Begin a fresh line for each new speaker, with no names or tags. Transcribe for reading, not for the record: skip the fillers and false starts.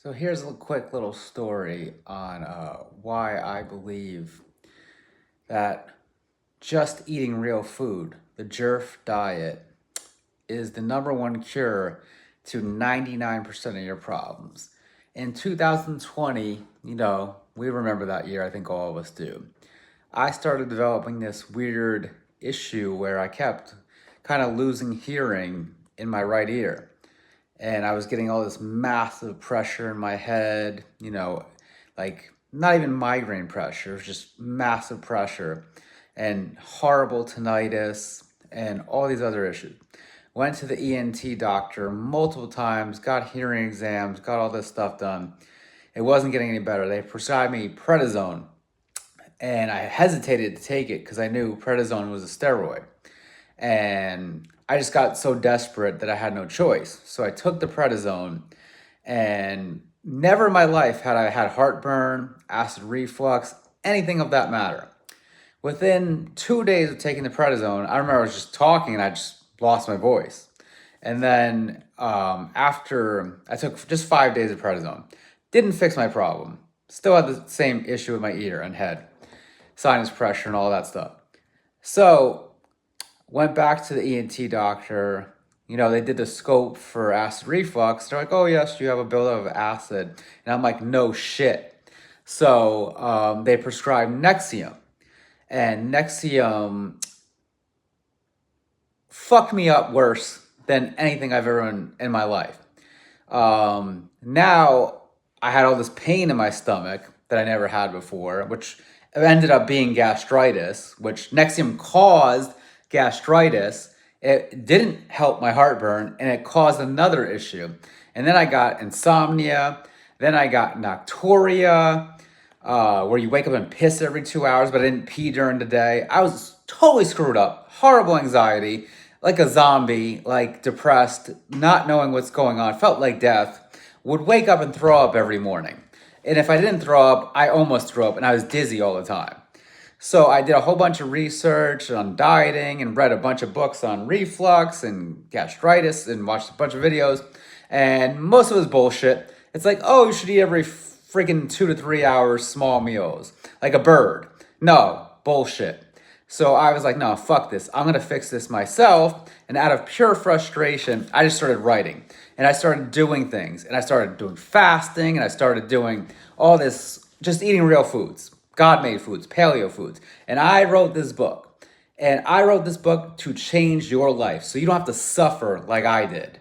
So here's a quick little story on why I believe that just eating real food, the JERF diet, is the number one cure to 99% of your problems. In 2020, we remember that year, I think all of us do. I started developing this weird issue where I kept kind of losing hearing in my right ear, and I was getting all this massive pressure in my head, like not even migraine pressure, it was just massive pressure and horrible tinnitus and all these other issues. Went to the ENT doctor multiple times, got hearing exams, got all this stuff done. It wasn't getting any better. They prescribed me prednisone, and I hesitated to take it because I knew prednisone was a steroid. And I just got so desperate that I had no choice. So I took the prednisone, and never in my life had I had heartburn, acid reflux, anything of that matter. Within 2 days of taking the prednisone, I remember I was just talking and I just lost my voice. And then after I took just 5 days of prednisone, didn't fix my problem. Still had the same issue with my ear and head, sinus pressure and all that stuff. So went back to the ENT doctor. They did the scope for acid reflux. They're like, oh, yes, you have a buildup of acid. And I'm like, no shit. So they prescribed Nexium. And Nexium fucked me up worse than anything I've ever in my life. Now I had all this pain in my stomach that I never had before, which ended up being gastritis, which Nexium caused gastritis. It didn't help my heartburn, and it caused another issue. And then I got insomnia. Then I got nocturia, where you wake up and piss every 2 hours, but I didn't pee during the day. I was totally screwed up. Horrible anxiety, like a zombie, like depressed, not knowing what's going on. Felt like death. Would wake up and throw up every morning. And if I didn't throw up, I almost threw up, and I was dizzy all the time. So I did a whole bunch of research on dieting and read a bunch of books on reflux and gastritis and watched a bunch of videos. And most of it was bullshit. It's like, oh, you should eat every freaking 2 to 3 hours small meals, like a bird. No, bullshit. So I was like, no, fuck this. I'm going to fix this myself. And out of pure frustration, I just started writing. And I started doing things. And I started doing fasting. And I started doing all this, just eating real foods, God-made foods, paleo foods. And I wrote this book. And I wrote this book to change your life so you don't have to suffer like I did.